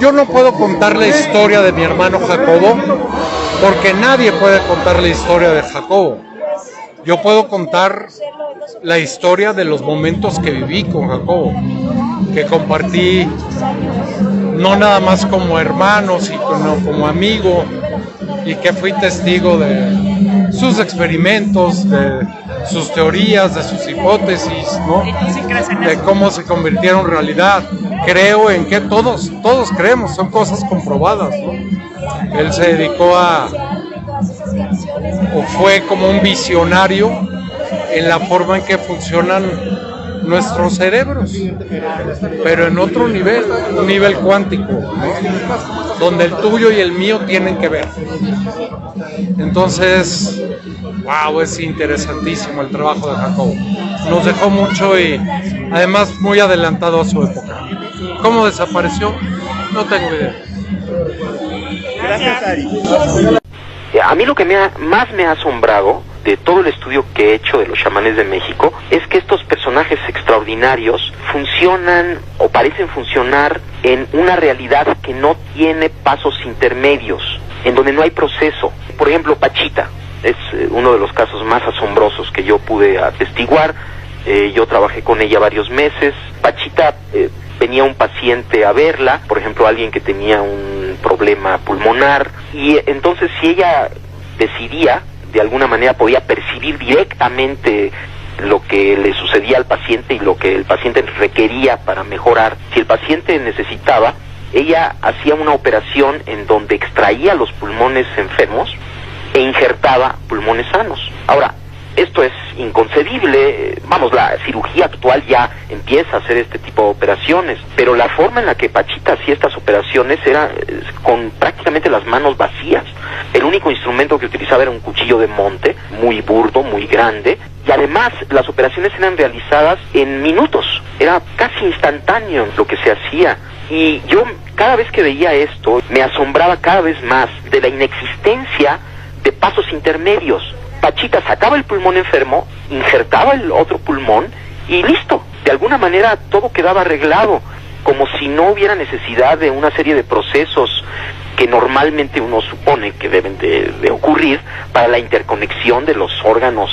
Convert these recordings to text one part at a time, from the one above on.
Yo no puedo contar la historia de mi hermano Jacobo, porque nadie puede contar la historia de Jacobo. Yo puedo contar la historia de los momentos que viví con Jacobo, que compartí no nada más como hermano, sino como amigo, y que fui testigo de sus experimentos, de sus teorías, de sus hipótesis, ¿no? De cómo se convirtieron en realidad. Creo en que todos creemos, son cosas comprobadas, ¿no? Él se dedicó o fue como un visionario en la forma en que funcionan nuestros cerebros, pero en otro nivel, un nivel cuántico, ¿no? Donde el tuyo y el mío tienen que ver. Entonces, wow, es interesantísimo el trabajo de Jacobo. Nos dejó mucho y además muy adelantado a su época. ¿Cómo desapareció? No tengo idea. Gracias, Ari. A mí lo que más me ha asombrado de todo el estudio que he hecho de los chamanes de México es que estos personajes extraordinarios funcionan o parecen funcionar en una realidad que no tiene pasos intermedios, en donde no hay proceso. Por ejemplo, Pachita es uno de los casos más asombrosos que yo pude atestiguar. Yo trabajé con ella varios meses. Pachita venía un paciente a verla, por ejemplo, alguien que tenía un problema pulmonar, y entonces si ella decidía, de alguna manera podía percibir directamente lo que le sucedía al paciente y lo que el paciente requería para mejorar. Si el paciente necesitaba, ella hacía una operación en donde extraía los pulmones enfermos e injertaba pulmones sanos. Ahora, esto es inconcebible, vamos, la cirugía actual ya empieza a hacer este tipo de operaciones, pero la forma en la que Pachita hacía estas operaciones era con prácticamente las manos vacías. El único instrumento que utilizaba era un cuchillo de monte, muy burdo, muy grande, y además las operaciones eran realizadas en minutos, era casi instantáneo lo que se hacía. Y yo cada vez que veía esto me asombraba cada vez más de la inexistencia de pasos intermedios. Pachita sacaba el pulmón enfermo, injertaba el otro pulmón y listo. De alguna manera todo quedaba arreglado, como si no hubiera necesidad de una serie de procesos que normalmente uno supone que deben de ocurrir para la interconexión de los órganos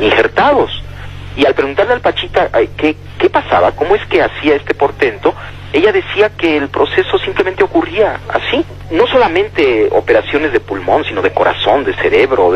injertados. Y al preguntarle al Pachita qué pasaba, cómo es que hacía este portento, ella decía que el proceso simplemente ocurría así. No solamente operaciones de pulmón, sino de corazón, de cerebro,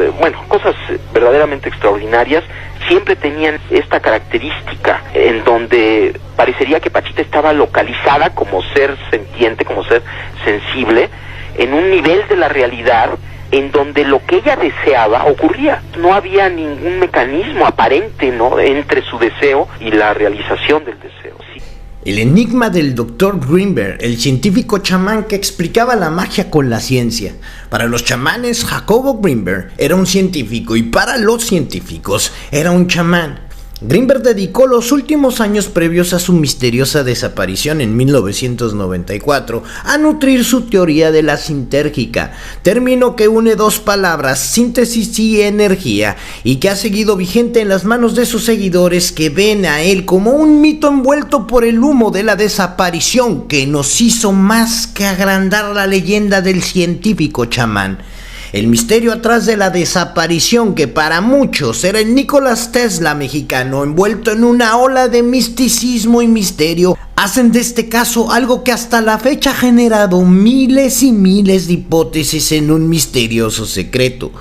cosas verdaderamente extraordinarias, siempre tenían esta característica en donde parecería que Pachita estaba localizada como ser sentiente, como ser sensible, en un nivel de la realidad en donde lo que ella deseaba ocurría. No había ningún mecanismo aparente, ¿no?, entre su deseo y la realización del deseo. Sí. El enigma del Dr. Greenberg, el científico chamán que explicaba la magia con la ciencia. Para los chamanes, Jacobo Greenberg era un científico y para los científicos era un chamán. Greenberg dedicó los últimos años previos a su misteriosa desaparición en 1994 a nutrir su teoría de la sintérgica, término que une dos palabras, síntesis y energía, y que ha seguido vigente en las manos de sus seguidores, que ven a él como un mito envuelto por el humo de la desaparición que nos hizo más que agrandar la leyenda del científico chamán. El misterio atrás de la desaparición, que para muchos era el Nikola Tesla mexicano envuelto en una ola de misticismo y misterio, hacen de este caso algo que hasta la fecha ha generado miles y miles de hipótesis en un misterioso secreto.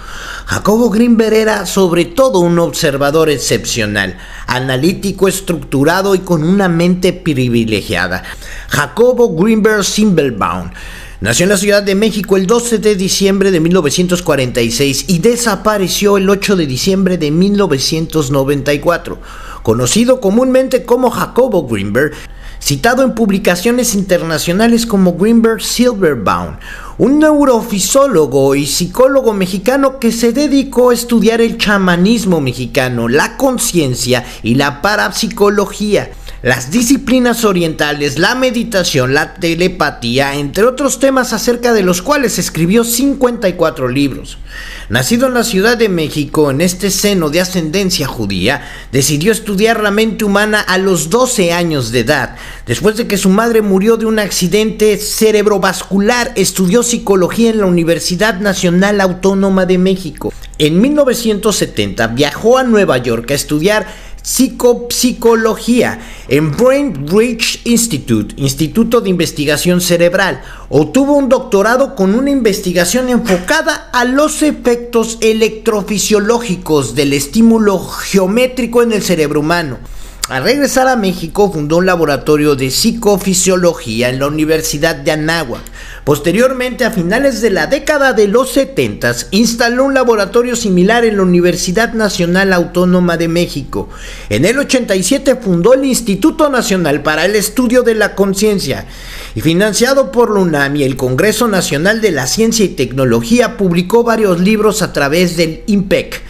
Jacobo Greenberg era sobre todo un observador excepcional, analítico, estructurado y con una mente privilegiada. Jacobo Greenberg Simbelbaum nació en la Ciudad de México el 12 de diciembre de 1946 y desapareció el 8 de diciembre de 1994. Conocido comúnmente como Jacobo Greenberg, citado en publicaciones internacionales como Greenberg Silverbaum, un neurofisiólogo y psicólogo mexicano que se dedicó a estudiar el chamanismo mexicano, la conciencia y la parapsicología. las disciplinas orientales, la meditación, la telepatía, entre otros temas acerca de los cuales escribió 54 libros. Nacido en la Ciudad de México, en este seno de ascendencia judía, decidió estudiar la mente humana a los 12 años de edad. Después de que su madre murió de un accidente cerebrovascular, estudió psicología en la Universidad Nacional Autónoma de México. En 1970 viajó a Nueva York a estudiar psicología en Brain Research Institute, Instituto de Investigación Cerebral. Obtuvo un doctorado con una investigación enfocada a los efectos electrofisiológicos del estímulo geométrico en el cerebro humano. Al regresar a México, fundó un laboratorio de psicofisiología en la Universidad de Anáhuac. Posteriormente, a finales de la década de los 70, instaló un laboratorio similar en la Universidad Nacional Autónoma de México. En el 87 fundó el Instituto Nacional para el Estudio de la Conciencia y, financiado por la UNAM y el Congreso Nacional de la Ciencia y Tecnología, publicó varios libros a través del INPEC.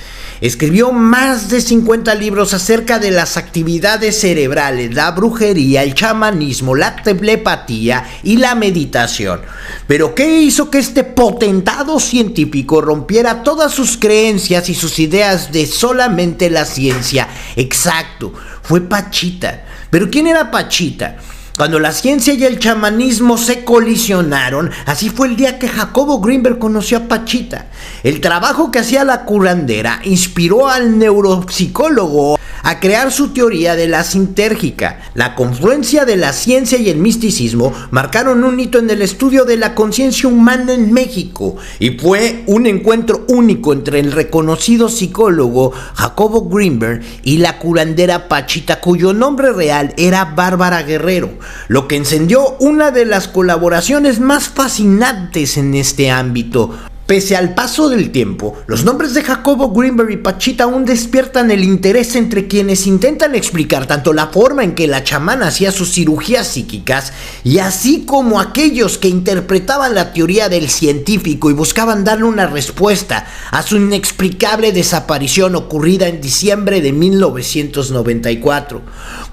Escribió más de 50 libros acerca de las actividades cerebrales, la brujería, el chamanismo, la telepatía y la meditación. Pero ¿qué hizo que este potentado científico rompiera todas sus creencias y sus ideas de solamente la ciencia? Exacto, fue Pachita. ¿Pero quién era Pachita? Cuando la ciencia y el chamanismo se colisionaron, así fue el día que Jacobo Greenberg conoció a Pachita. El trabajo que hacía la curandera inspiró al neuropsicólogo a crear su teoría de la sintérgica. La confluencia de la ciencia y el misticismo marcaron un hito en el estudio de la conciencia humana en México, y fue un encuentro único entre el reconocido psicólogo Jacobo Greenberg y la curandera Pachita, cuyo nombre real era Bárbara Guerrero, lo que encendió una de las colaboraciones más fascinantes en este ámbito. Pese al paso del tiempo, los nombres de Jacobo Greenberg y Pachita aún despiertan el interés entre quienes intentan explicar tanto la forma en que la chamana hacía sus cirugías psíquicas, y así como aquellos que interpretaban la teoría del científico y buscaban darle una respuesta a su inexplicable desaparición ocurrida en diciembre de 1994.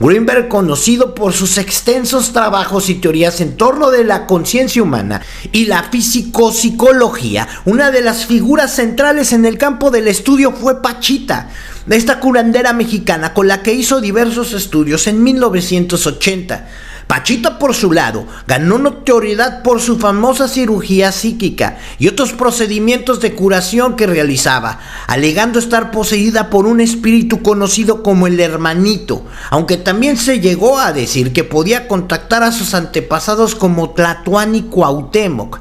Greenberg, conocido por sus extensos trabajos y teorías en torno de la conciencia humana y la físico-psicología, una de las figuras centrales en el campo del estudio fue Pachita, esta curandera mexicana con la que hizo diversos estudios en 1980. Pachita, por su lado, ganó notoriedad por su famosa cirugía psíquica y otros procedimientos de curación que realizaba, alegando estar poseída por un espíritu conocido como el Hermanito, aunque también se llegó a decir que podía contactar a sus antepasados como Tlatoani y Cuauhtémoc.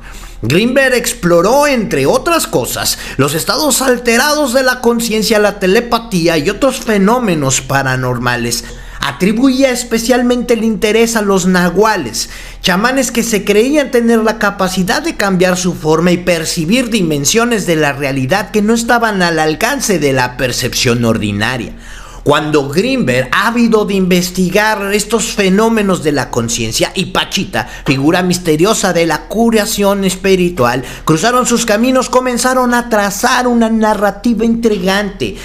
Greenberg exploró, entre otras cosas, los estados alterados de la conciencia, la telepatía y otros fenómenos paranormales. Atribuía especialmente el interés a los nahuales, chamanes que se creían tener la capacidad de cambiar su forma y percibir dimensiones de la realidad que no estaban al alcance de la percepción ordinaria. Cuando Greenberg, ávido de investigar estos fenómenos de la conciencia, y Pachita, figura misteriosa de la curación espiritual, cruzaron sus caminos, comenzaron a trazar una narrativa intrigante,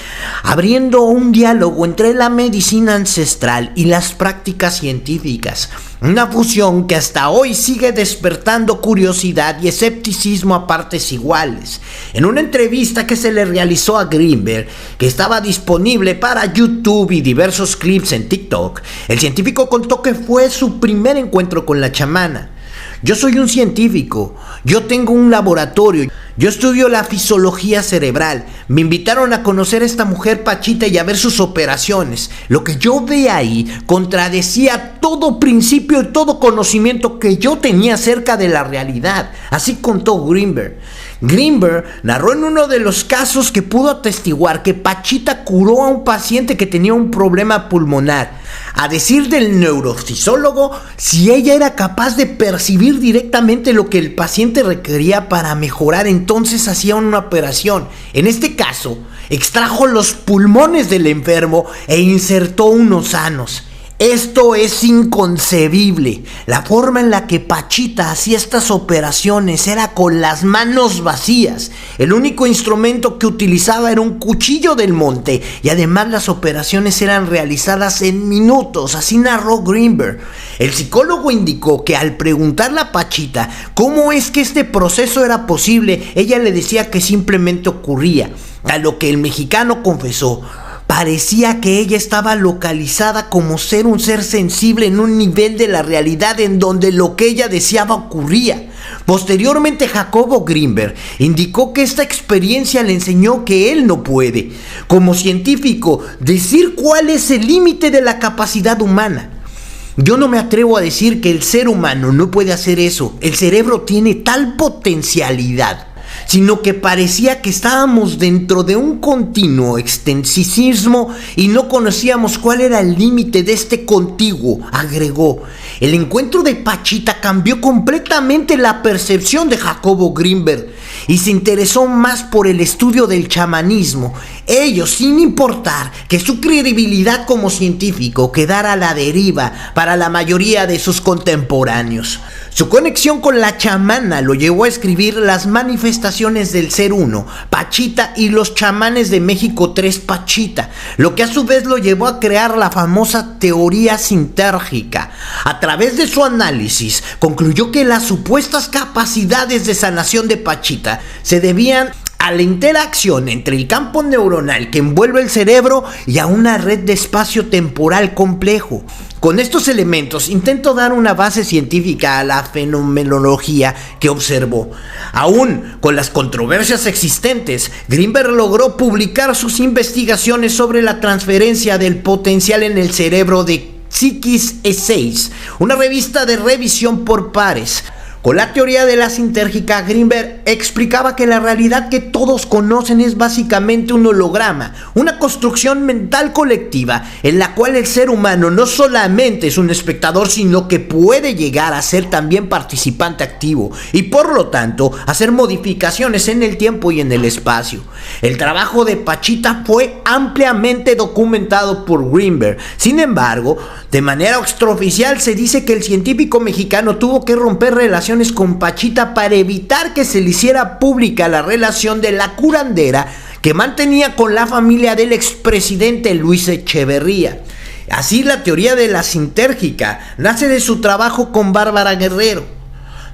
abriendo un diálogo entre la medicina ancestral y las prácticas científicas. Una fusión que hasta hoy sigue despertando curiosidad y escepticismo a partes iguales. En una entrevista que se le realizó a Greenberg, que estaba disponible para YouTube y diversos clips en TikTok, el científico contó que fue su primer encuentro con la chamana. Yo soy un científico, yo tengo un laboratorio, yo estudio la fisiología cerebral. Me invitaron a conocer a esta mujer Pachita y a ver sus operaciones. Lo que yo veía ahí contradecía todo principio y todo conocimiento que yo tenía acerca de la realidad. Así contó Greenberg. Greenberg narró en uno de los casos que pudo atestiguar que Pachita curó a un paciente que tenía un problema pulmonar. A decir del neurofisiólogo, si ella era capaz de percibir directamente lo que el paciente requería para mejorar, entonces hacía una operación. En este caso, extrajo los pulmones del enfermo e insertó unos sanos. Esto es inconcebible. La forma en la que Pachita hacía estas operaciones era con las manos vacías. El único instrumento que utilizaba era un cuchillo del monte y además las operaciones eran realizadas en minutos, así narró Greenberg. El psicólogo indicó que al preguntarle a Pachita cómo es que este proceso era posible, ella le decía que simplemente ocurría, a lo que el mexicano confesó: parecía que ella estaba localizada como ser un ser sensible en un nivel de la realidad en donde lo que ella deseaba ocurría. Posteriormente, Jacobo Greenberg indicó que esta experiencia le enseñó que él no puede, como científico, decir cuál es el límite de la capacidad humana. Yo no me atrevo a decir que el ser humano no puede hacer eso. El cerebro tiene tal potencialidad, sino que parecía que estábamos dentro de un continuo extensicismo y no conocíamos cuál era el límite de este contiguo, agregó. El encuentro de Pachita cambió completamente la percepción de Jacobo Greenberg y se interesó más por el estudio del chamanismo, ello sin importar que su credibilidad como científico quedara a la deriva para la mayoría de sus contemporáneos. Su conexión con la chamana lo llevó a escribir Las manifestaciones del ser uno, Pachita y los chamanes de México 3, Pachita, lo que a su vez lo llevó a crear la famosa teoría sintérgica. A través de su análisis, concluyó que las supuestas capacidades de sanación de Pachita se debían a la interacción entre el campo neuronal que envuelve el cerebro y a una red de espacio temporal complejo. Con estos elementos intento dar una base científica a la fenomenología que observó. Aún con las controversias existentes, Greenberg logró publicar sus investigaciones sobre la transferencia del potencial en el cerebro de Psiquis Essays, una revista de revisión por pares. Con la teoría de la sintérgica, Greenberg explicaba que la realidad que todos conocen es básicamente un holograma, una construcción mental colectiva en la cual el ser humano no solamente es un espectador, sino que puede llegar a ser también participante activo y por lo tanto hacer modificaciones en el tiempo y en el espacio. El trabajo de Pachita fue ampliamente documentado por Greenberg. Sin embargo, de manera extraoficial se dice que el científico mexicano tuvo que romper relaciones con Pachita para evitar que se le hiciera pública la relación de la curandera que mantenía con la familia del expresidente Luis Echeverría. Así, la teoría de la sintérgica nace de su trabajo con Bárbara Guerrero.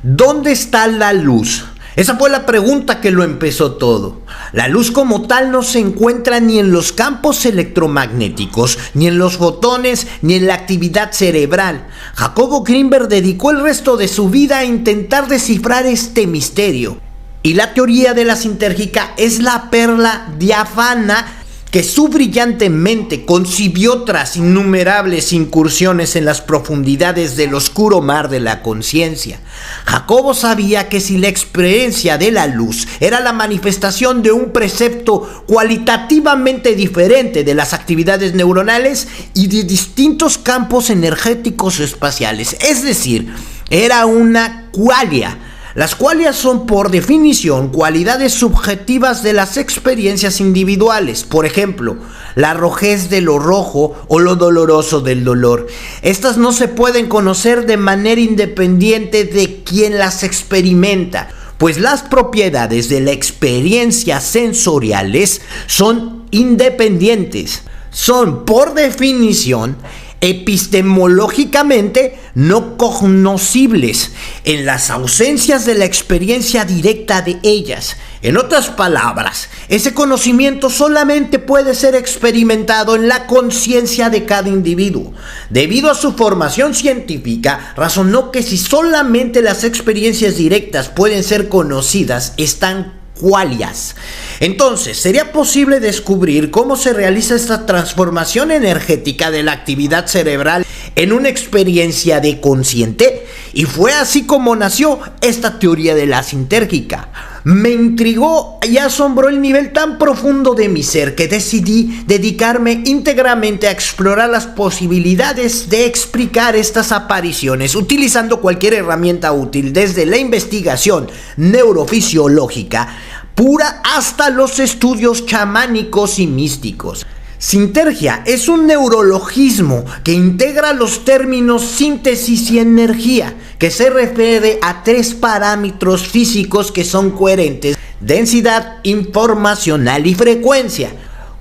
¿Dónde está la luz? Esa fue la pregunta que lo empezó todo. La luz como tal no se encuentra ni en los campos electromagnéticos, ni en los fotones, ni en la actividad cerebral. Jacobo Greenberg dedicó el resto de su vida a intentar descifrar este misterio. Y la teoría de la sintérgica es la perla diáfana que su brillante mente concibió tras innumerables incursiones en las profundidades del oscuro mar de la conciencia. Jacobo sabía que si la experiencia de la luz era la manifestación de un precepto cualitativamente diferente de las actividades neuronales y de distintos campos energéticos espaciales, es decir, era una qualia. Las qualias son, por definición, cualidades subjetivas de las experiencias individuales. Por ejemplo, la rojez de lo rojo o lo doloroso del dolor. Estas no se pueden conocer de manera independiente de quien las experimenta, pues las propiedades de la experiencia sensoriales son independientes. Son, por definición, epistemológicamente no cognoscibles en las ausencias de la experiencia directa de ellas. En otras palabras, ese conocimiento solamente puede ser experimentado en la conciencia de cada individuo. Debido a su formación científica, razonó que si solamente las experiencias directas pueden ser conocidas, están qualias. Entonces, ¿sería posible descubrir cómo se realiza esta transformación energética de la actividad cerebral en una experiencia de consciente? Y fue así como nació esta teoría de la sintérgica. Me intrigó y asombró el nivel tan profundo de mi ser que decidí dedicarme íntegramente a explorar las posibilidades de explicar estas apariciones utilizando cualquier herramienta útil, desde la investigación neurofisiológica pura hasta los estudios chamánicos y místicos. Sintergia es un neurologismo que integra los términos síntesis y energía, que se refiere a 3 parámetros físicos que son coherentes: densidad informacional y frecuencia.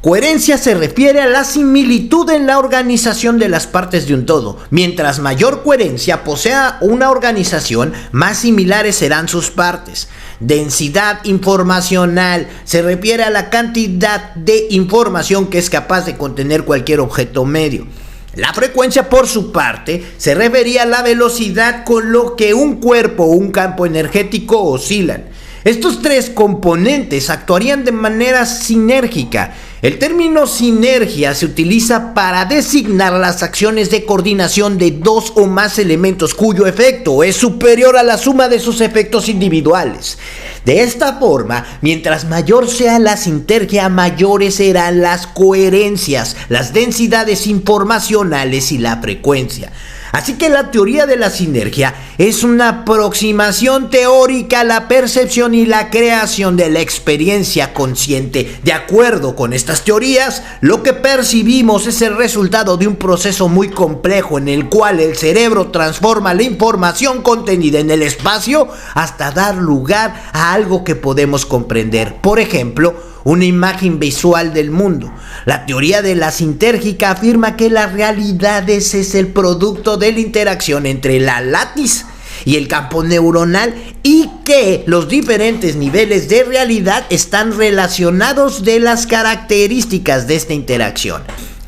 Coherencia se refiere a la similitud en la organización de las partes de un todo. Mientras mayor coherencia posea una organización, más similares serán sus partes. Densidad informacional se refiere a la cantidad de información que es capaz de contener cualquier objeto medio. La frecuencia, por su parte, se refería a la velocidad con lo que un cuerpo o un campo energético oscilan. Estos 3 componentes actuarían de manera sinérgica. El término sinergia se utiliza para designar las acciones de coordinación de 2 o más elementos cuyo efecto es superior a la suma de sus efectos individuales. De esta forma, mientras mayor sea la sinergia, mayores serán las coherencias, las densidades informacionales y la frecuencia. Así que la teoría de la sinergia es una aproximación teórica a la percepción y la creación de la experiencia consciente. De acuerdo con estas teorías, lo que percibimos es el resultado de un proceso muy complejo en el cual el cerebro transforma la información contenida en el espacio hasta dar lugar a algo que podemos comprender. Por ejemplo, una imagen visual del mundo. La teoría de la sintérgica afirma que la realidad es el producto de la interacción entre la látiz y el campo neuronal y que los diferentes niveles de realidad están relacionados de las características de esta interacción.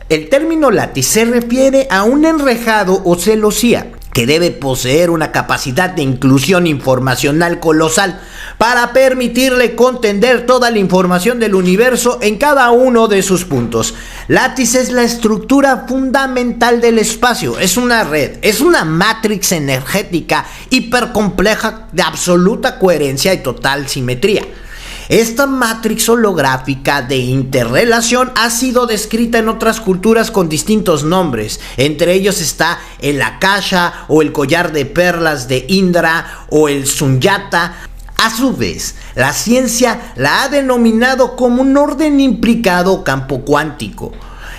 El término látiz se refiere a un enrejado o celosía que debe poseer una capacidad de inclusión informacional colosal para permitirle contener toda la información del universo en cada uno de sus puntos. Látice es la estructura fundamental del espacio, es una red, es una matrix energética hipercompleja de absoluta coherencia y total simetría. Esta matrix holográfica de interrelación ha sido descrita en otras culturas con distintos nombres. Entre ellos está el Akasha o el collar de perlas de Indra o el Sunyata. A su vez, la ciencia la ha denominado como un orden implicado o campo cuántico.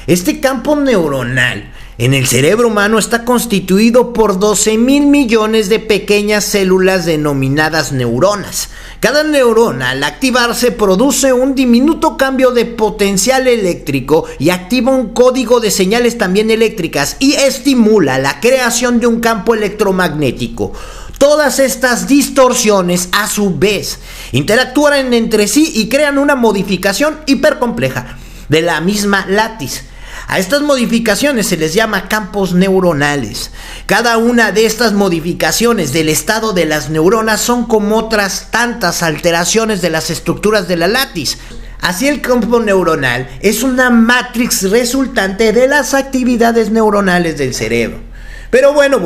Este campo neuronal en el cerebro humano está constituido por 12,000 millones de pequeñas células denominadas neuronas. Cada neurona al activarse produce un diminuto cambio de potencial eléctrico y activa un código de señales también eléctricas y estimula la creación de un campo electromagnético. Todas estas distorsiones a su vez interactúan entre sí y crean una modificación hipercompleja de la misma látiz. A estas modificaciones se les llama campos neuronales. Cada una de estas modificaciones del estado de las neuronas son como otras tantas alteraciones de las estructuras de la látiz. Así, el campo neuronal es una matrix resultante de las actividades neuronales del cerebro. Pero bueno,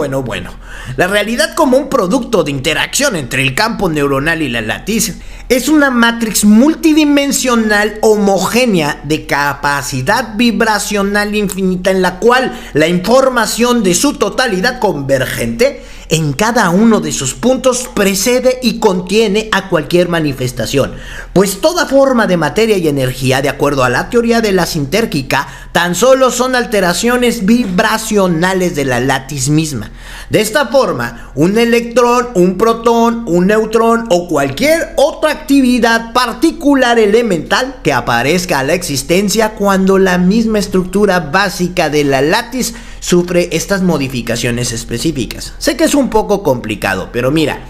la realidad como un producto de interacción entre el campo neuronal y la látiz es una matrix multidimensional homogénea de capacidad vibracional infinita en la cual la información de su totalidad convergente en cada uno de sus puntos precede y contiene a cualquier manifestación, pues toda forma de materia y energía, de acuerdo a la teoría de la sintérgica, tan solo son alteraciones vibracionales de la látiz misma. De esta forma, un electrón, un protón, un neutrón o cualquier otra actividad particular elemental que aparezca a la existencia cuando la misma estructura básica de la látiz sufre estas modificaciones específicas. Sé que es un poco complicado, pero mira,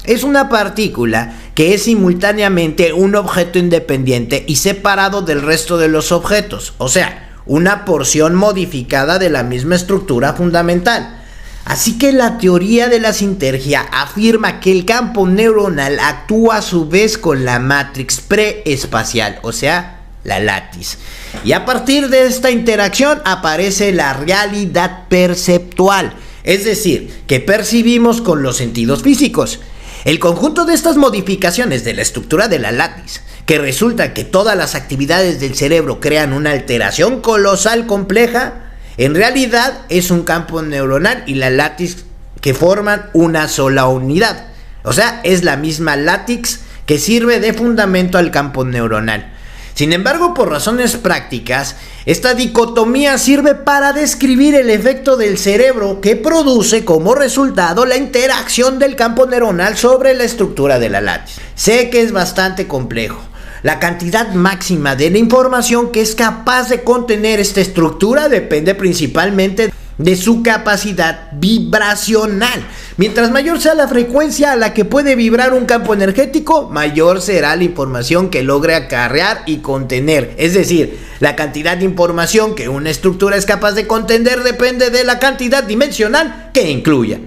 es una partícula que es simultáneamente un objeto independiente y separado del resto de los objetos, o sea, una porción modificada de la misma estructura fundamental. Así que la teoría de la sinergia afirma que el campo neuronal actúa a su vez con la matrix preespacial, o sea, la látiz. Y a partir de esta interacción aparece la realidad perceptual, es decir, que percibimos con los sentidos físicos. El conjunto de estas modificaciones de la estructura de la látiz, que resulta que todas las actividades del cerebro crean una alteración colosal compleja, en realidad es un campo neuronal y la látiz que forman una sola unidad. O sea, es la misma látiz que sirve de fundamento al campo neuronal. Sin embargo, por razones prácticas, esta dicotomía sirve para describir el efecto del cerebro que produce como resultado la interacción del campo neuronal sobre la estructura de la látiz. Sé que es bastante complejo. La cantidad máxima de la información que es capaz de contener esta estructura depende principalmente de su capacidad vibracional. Mientras mayor sea la frecuencia a la que puede vibrar un campo energético, mayor será la información que logre acarrear y contener. Es decir, la cantidad de información que una estructura es capaz de contener depende de la cantidad dimensional que incluya.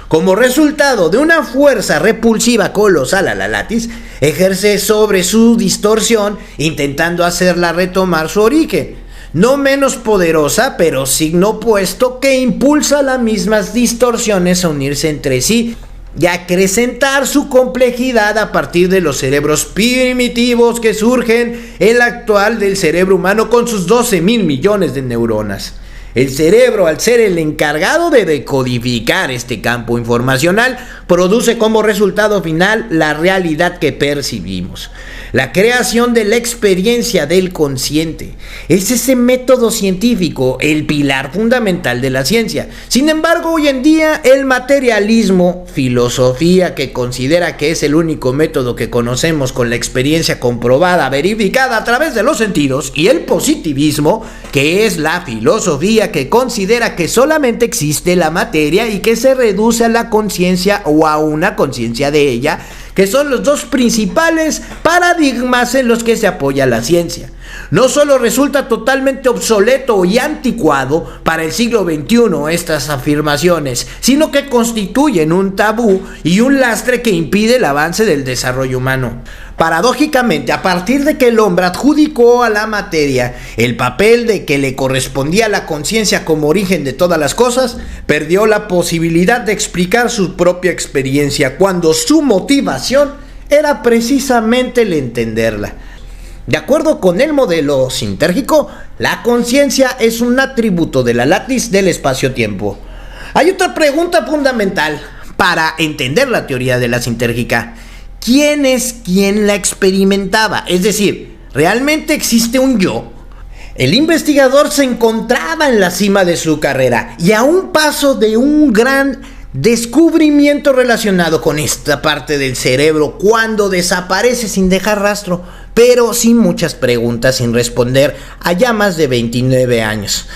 Como resultado de una fuerza repulsiva colosal a la látiz, ejerce sobre su distorsión, intentando hacerla retomar su origen. No menos poderosa, pero signo opuesto que impulsa las mismas distorsiones a unirse entre sí y acrecentar su complejidad a partir de los cerebros primitivos que surgen el actual del cerebro humano con sus 12,000 millones de neuronas. El cerebro, al ser el encargado de decodificar este campo informacional, produce como resultado final la realidad que percibimos. La creación de la experiencia del consciente es ese método científico, el pilar fundamental de la ciencia. Sin embargo, hoy en día el materialismo, filosofía que considera que es el único método que conocemos con la experiencia comprobada, verificada a través de los sentidos, y el positivismo, que es la filosofía que considera que solamente existe la materia y que se reduce a la conciencia o a una conciencia de ella, que son los dos principales paradigmas en los que se apoya la ciencia. No solo resulta totalmente obsoleto y anticuado para el siglo XXI estas afirmaciones, sino que constituyen un tabú y un lastre que impide el avance del desarrollo humano. Paradójicamente, a partir de que el hombre adjudicó a la materia el papel de que le correspondía a la conciencia como origen de todas las cosas, perdió la posibilidad de explicar su propia experiencia cuando su motivación era precisamente el entenderla. De acuerdo con el modelo sintérgico, la conciencia es un atributo de la látiz del espacio-tiempo. Hay otra pregunta fundamental para entender la teoría de la sintérgica. ¿Quién es quien la experimentaba? Es decir, ¿realmente existe un yo? El investigador se encontraba en la cima de su carrera y a un paso de un gran descubrimiento relacionado con esta parte del cerebro cuando desaparece sin dejar rastro, pero sin muchas preguntas sin responder, allá más de 29 años.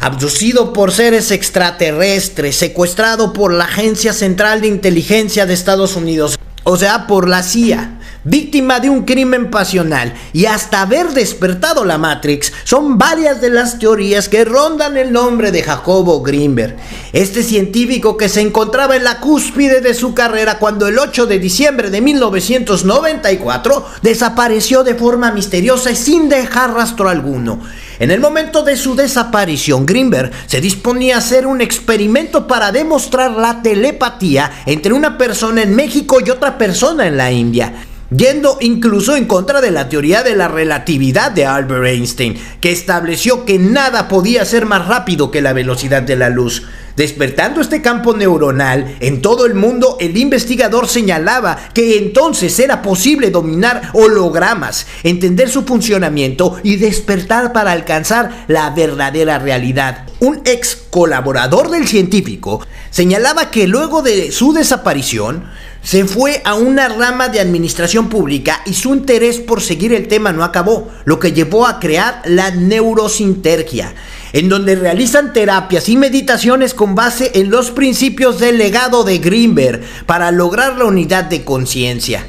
Abducido por seres extraterrestres, secuestrado por la Agencia Central de Inteligencia de Estados Unidos, o sea, por la CIA, víctima de un crimen pasional y hasta haber despertado la Matrix, son varias de las teorías que rondan el nombre de Jacobo Grinberg. Este científico que se encontraba en la cúspide de su carrera cuando el 8 de diciembre de 1994 desapareció de forma misteriosa y sin dejar rastro alguno. En el momento de su desaparición, Grinberg se disponía a hacer un experimento para demostrar la telepatía entre una persona en México y otra persona en la India, yendo incluso en contra de la teoría de la relatividad de Albert Einstein, que estableció que nada podía ser más rápido que la velocidad de la luz. Despertando este campo neuronal en todo el mundo, el investigador señalaba que entonces era posible dominar hologramas, entender su funcionamiento y despertar para alcanzar la verdadera realidad. Un ex colaborador del científico señalaba que luego de su desaparición se fue a una rama de administración pública y su interés por seguir el tema no acabó, lo que llevó a crear la neurosintergia, en donde realizan terapias y meditaciones con base en los principios del legado de Grinberg para lograr la unidad de conciencia.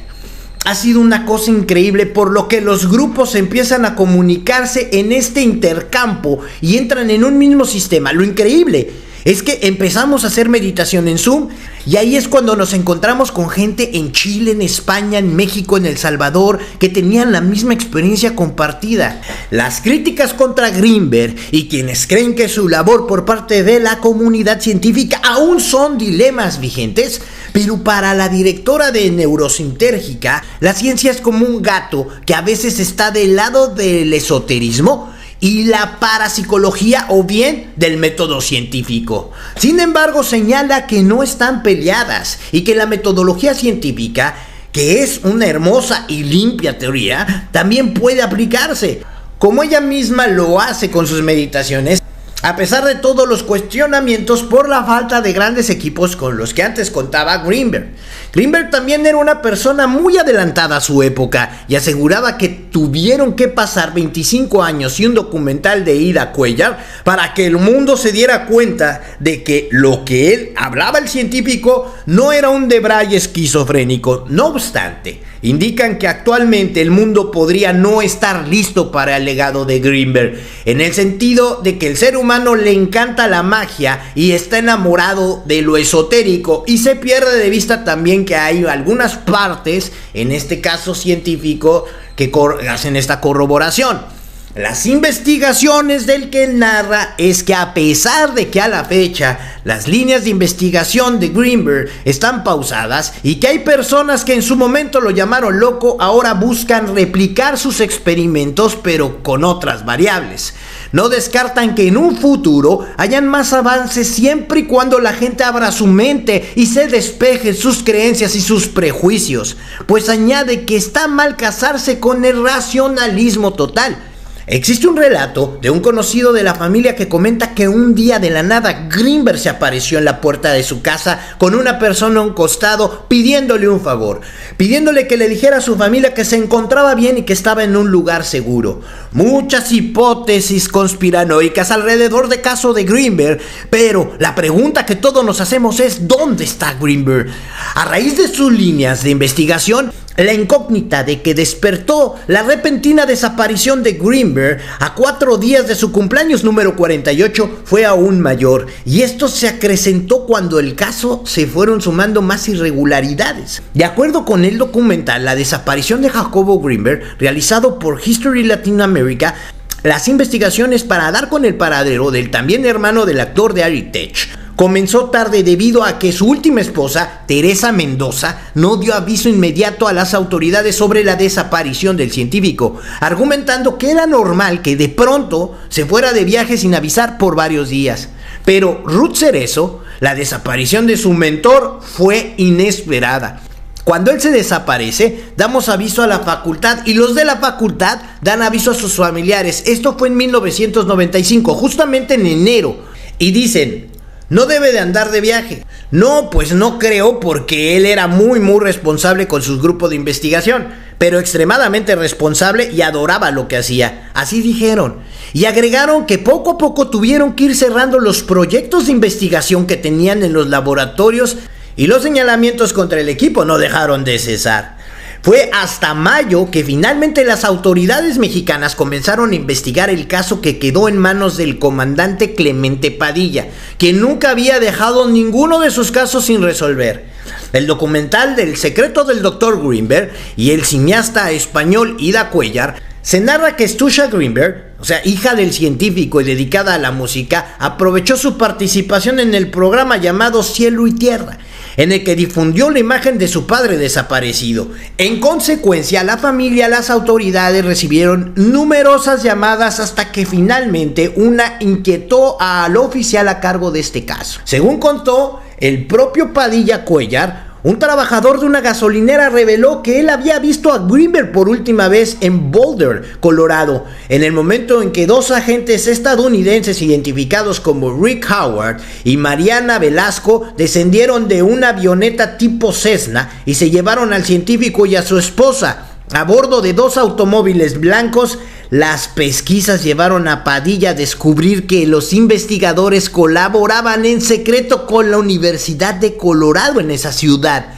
Ha sido una cosa increíble, por lo que los grupos empiezan a comunicarse en este intercampo y entran en un mismo sistema. Lo increíble es que empezamos a hacer meditación en Zoom y ahí es cuando nos encontramos con gente en Chile, en España, en México, en El Salvador, que tenían la misma experiencia compartida. Las críticas contra Grinberg y quienes creen que su labor por parte de la comunidad científica aún son dilemas vigentes, pero para la directora de Neurosintérgica, la ciencia es como un gato que a veces está del lado del esoterismo y la parapsicología o bien del método científico. Sin embargo, señala que no están peleadas y que la metodología científica, que es una hermosa y limpia teoría, también puede aplicarse, como ella misma lo hace con sus meditaciones, a pesar de todos los cuestionamientos por la falta de grandes equipos con los que antes contaba Greenberg. Greenberg también era una persona muy adelantada a su época y aseguraba que tuvieron que pasar 25 años y un documental de Ida Cuellar para que el mundo se diera cuenta de que lo que él hablaba el científico no era un Debray esquizofrénico. No obstante, indican que actualmente el mundo podría no estar listo para el legado de Greenberg, en el sentido de que el ser humano le encanta la magia y está enamorado de lo esotérico, y se pierde de vista también que hay algunas partes, en este caso científico, que hacen esta corroboración. Las investigaciones del que narra es que, a pesar de que a la fecha las líneas de investigación de Greenberg están pausadas y que hay personas que en su momento lo llamaron loco, ahora buscan replicar sus experimentos pero con otras variables. No descartan que en un futuro hayan más avances siempre y cuando la gente abra su mente y se despeje sus creencias y sus prejuicios, pues añade que está mal casarse con el racionalismo total. Existe un relato de un conocido de la familia que comenta que un día de la nada Greenberg se apareció en la puerta de su casa con una persona a un costado pidiéndole un favor, pidiéndole que le dijera a su familia que se encontraba bien y que estaba en un lugar seguro. Muchas hipótesis conspiranoicas alrededor del caso de Greenberg, pero la pregunta que todos nos hacemos es: ¿dónde está Greenberg? A raíz de sus líneas de investigación, la incógnita de que despertó la repentina desaparición de Greenberg a 4 días de su cumpleaños número 48 fue aún mayor, y esto se acrecentó cuando el caso se fueron sumando más irregularidades. De acuerdo con el documental La desaparición de Jacobo Greenberg, realizado por History Latin America, las investigaciones para dar con el paradero del también hermano del actor de Ari Tech comenzó tarde debido a que su última esposa, Teresa Mendoza, no dio aviso inmediato a las autoridades sobre la desaparición del científico, argumentando que era normal que de pronto se fuera de viaje sin avisar por varios días. Pero Ruth Cerezo, la desaparición de su mentor fue inesperada. Cuando él se desaparece, damos aviso a la facultad y los de la facultad dan aviso a sus familiares. Esto fue en 1995, justamente en enero, y dicen: no debe de andar de viaje. No, pues no creo, porque él era muy responsable con su grupo de investigación, pero extremadamente responsable y adoraba lo que hacía. Así dijeron. Y agregaron que poco a poco tuvieron que ir cerrando los proyectos de investigación que tenían en los laboratorios, y los señalamientos contra el equipo no dejaron de cesar. Fue hasta mayo que finalmente las autoridades mexicanas comenzaron a investigar el caso, que quedó en manos del comandante Clemente Padilla, quien nunca había dejado ninguno de sus casos sin resolver. El documental del secreto del Dr. Greenberg y el cineasta español Ida Cuellar, se narra que Stusha Greenberg, o sea, hija del científico y dedicada a la música, aprovechó su participación en el programa llamado Cielo y Tierra, en el que difundió la imagen de su padre desaparecido. En consecuencia, la familia y las autoridades recibieron numerosas llamadas hasta que finalmente una inquietó al oficial a cargo de este caso. Según contó el propio Padilla Cuellar, un trabajador de una gasolinera reveló que él había visto a Greenberg por última vez en Boulder, Colorado, en el momento en que 2 agentes estadounidenses identificados como Rick Howard y Mariana Velasco descendieron de una avioneta tipo Cessna y se llevaron al científico y a su esposa a bordo de 2 automóviles blancos. Las pesquisas llevaron a Padilla a descubrir que los investigadores colaboraban en secreto con la Universidad de Colorado en esa ciudad,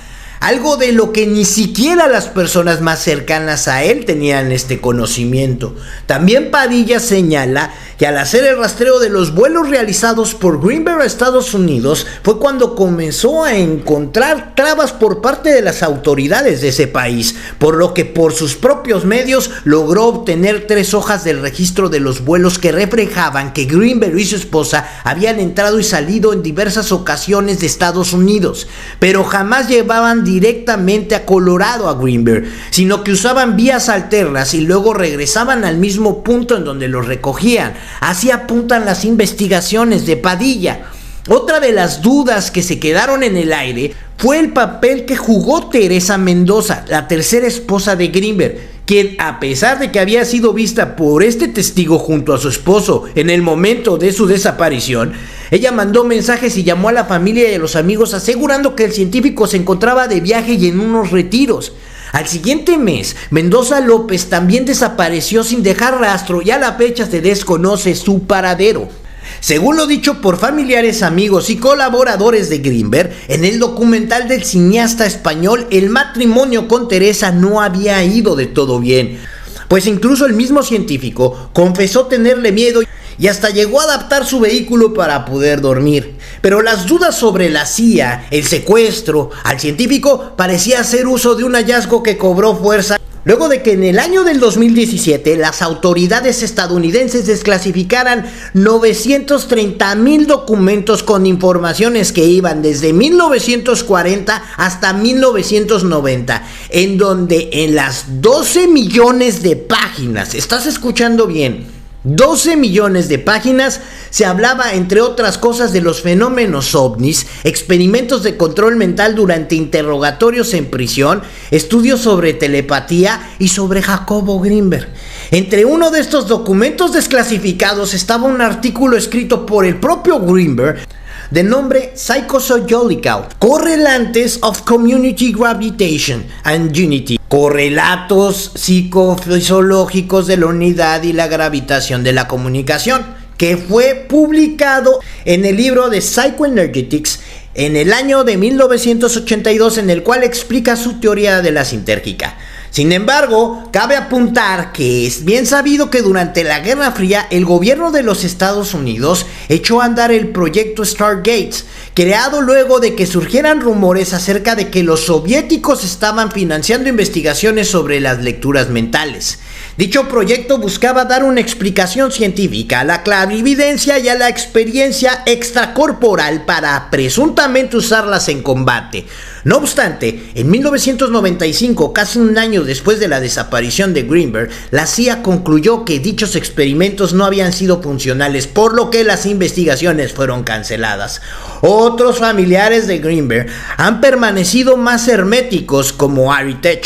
algo de lo que ni siquiera las personas más cercanas a él tenían este conocimiento. También Padilla señala que al hacer el rastreo de los vuelos realizados por Greenberg a Estados Unidos fue cuando comenzó a encontrar trabas por parte de las autoridades de ese país, por lo que por sus propios medios logró obtener 3 hojas del registro de los vuelos que reflejaban que Greenberg y su esposa habían entrado y salido en diversas ocasiones de Estados Unidos, pero jamás llevaban directamente a Colorado a Greenberg, sino que usaban vías alternas y luego regresaban al mismo punto en donde los recogían. Así apuntan las investigaciones de Padilla. Otra de las dudas que se quedaron en el aire fue el papel que jugó Teresa Mendoza, la tercera esposa de Greenberg, quien, a pesar de que había sido vista por este testigo junto a su esposo en el momento de su desaparición, ella mandó mensajes y llamó a la familia y a los amigos asegurando que el científico se encontraba de viaje y en unos retiros. Al siguiente mes, Mendoza López también desapareció sin dejar rastro y a la fecha se desconoce su paradero. Según lo dicho por familiares, amigos y colaboradores de Greenberg, en el documental del cineasta español, el matrimonio con Teresa no había ido de todo bien, pues incluso el mismo científico confesó tenerle miedo y hasta llegó a adaptar su vehículo para poder dormir. Pero las dudas sobre la CIA, el secuestro al científico, parecía hacer uso de un hallazgo que cobró fuerza luego de que en el año del 2017 las autoridades estadounidenses desclasificaran 930,000 documentos con informaciones que iban desde 1940 hasta 1990, en donde en las 12 millones de páginas, ¿estás escuchando bien?, 12 millones de páginas, se hablaba entre otras cosas de los fenómenos ovnis, experimentos de control mental durante interrogatorios en prisión, estudios sobre telepatía y sobre Jacobo Greenberg. Entre uno de estos documentos desclasificados estaba un artículo escrito por el propio Greenberg de nombre Psychosociological Correlates of Community Gravitation and Unity, correlatos psicofisiológicos de la unidad y la gravitación de la comunicación, que fue publicado en el libro de Psychoenergetics en el año de 1982, en el cual explica su teoría de la sintérgica. Sin embargo, cabe apuntar que es bien sabido que durante la Guerra Fría el gobierno de los Estados Unidos echó a andar el proyecto Stargate, creado luego de que surgieran rumores acerca de que los soviéticos estaban financiando investigaciones sobre las lecturas mentales. Dicho proyecto buscaba dar una explicación científica a la clarividencia y a la experiencia extracorporal para presuntamente usarlas en combate. No obstante, en 1995, casi un año después de la desaparición de Greenberg, la CIA concluyó que dichos experimentos no habían sido funcionales, por lo que las investigaciones fueron canceladas. Otros familiares de Greenberg han permanecido más herméticos, como Ari Tech,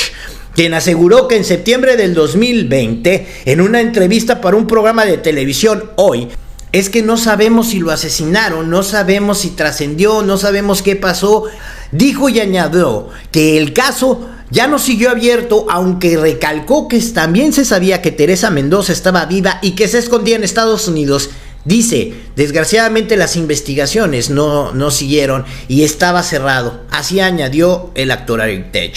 quien aseguró que en septiembre del 2020, en una entrevista para un programa de televisión Hoy, es que no sabemos si lo asesinaron, no sabemos si trascendió, no sabemos qué pasó. Dijo y añadió que el caso ya no siguió abierto, aunque recalcó que también se sabía que Teresa Mendoza estaba viva y que se escondía en Estados Unidos. Dice, desgraciadamente las investigaciones no siguieron y estaba cerrado. Así añadió el actor Ari Tech.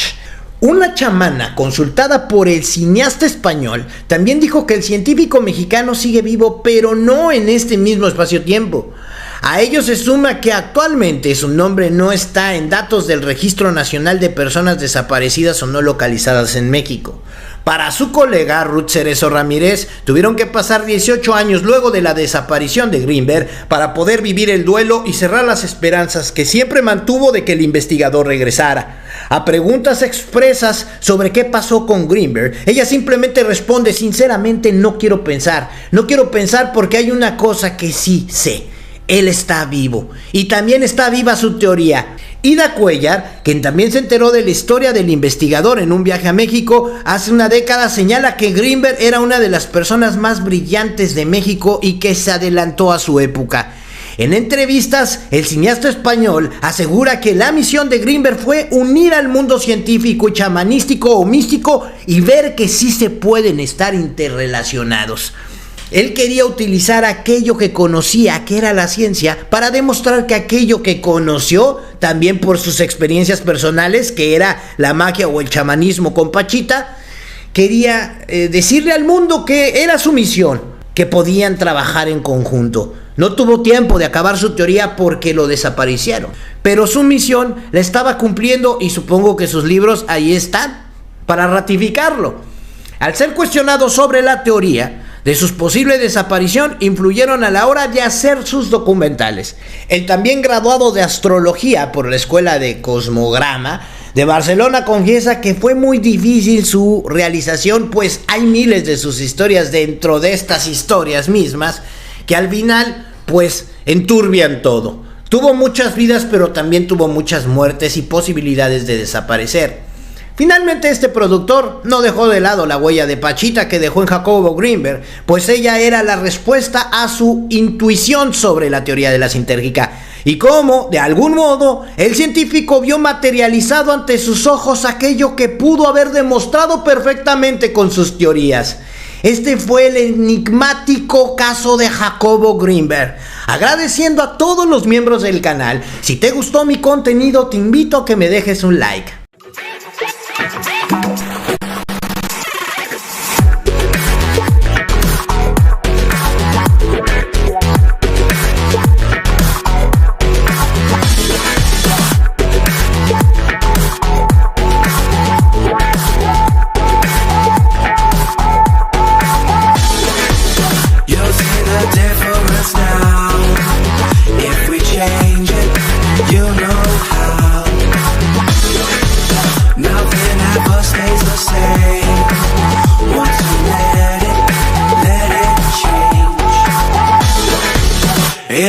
Una chamana consultada por el cineasta español también dijo que el científico mexicano sigue vivo, pero no en este mismo espacio-tiempo. A ello se suma que actualmente su nombre no está en datos del Registro Nacional de Personas Desaparecidas o No Localizadas en México. Para su colega Ruth Cerezo Ramírez, tuvieron que pasar 18 años luego de la desaparición de Greenberg para poder vivir el duelo y cerrar las esperanzas que siempre mantuvo de que el investigador regresara. A preguntas expresas sobre qué pasó con Greenberg, ella simplemente responde: sinceramente no quiero pensar porque hay una cosa que sí sé: él está vivo y también está viva su teoría. Ida Cuellar, quien también se enteró de la historia del investigador en un viaje a México hace una década, señala que Greenberg era una de las personas más brillantes de México y que se adelantó a su época. En entrevistas, el cineasta español asegura que la misión de Greenberg fue unir al mundo científico y chamanístico o místico y ver que sí se pueden estar interrelacionados. Él quería utilizar aquello que conocía, que era la ciencia, para demostrar que aquello que conoció, también por sus experiencias personales, que era la magia o el chamanismo con Pachita, quería decirle al mundo que era su misión, que podían trabajar en conjunto. No tuvo tiempo de acabar su teoría porque lo desaparecieron, pero su misión la estaba cumpliendo y supongo que sus libros ahí están para ratificarlo. Al ser cuestionado sobre la teoría de su posible desaparición, influyeron a la hora de hacer sus documentales. El también graduado de astrología por la Escuela de Cosmograma de Barcelona confiesa que fue muy difícil su realización, pues hay miles de sus historias dentro de estas historias mismas que al final pues enturbian todo. Tuvo muchas vidas, pero también tuvo muchas muertes y posibilidades de desaparecer. Finalmente este productor no dejó de lado la huella de Pachita que dejó en Jacobo Greenberg, pues ella era la respuesta a su intuición sobre la teoría de la sintérgica y cómo, de algún modo, el científico vio materializado ante sus ojos aquello que pudo haber demostrado perfectamente con sus teorías. Este fue el enigmático caso de Jacobo Greenberg. Agradeciendo a todos los miembros del canal, si te gustó mi contenido te invito a que me dejes un like.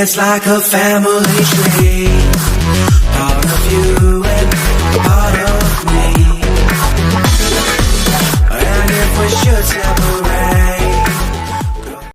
It's like a family tree.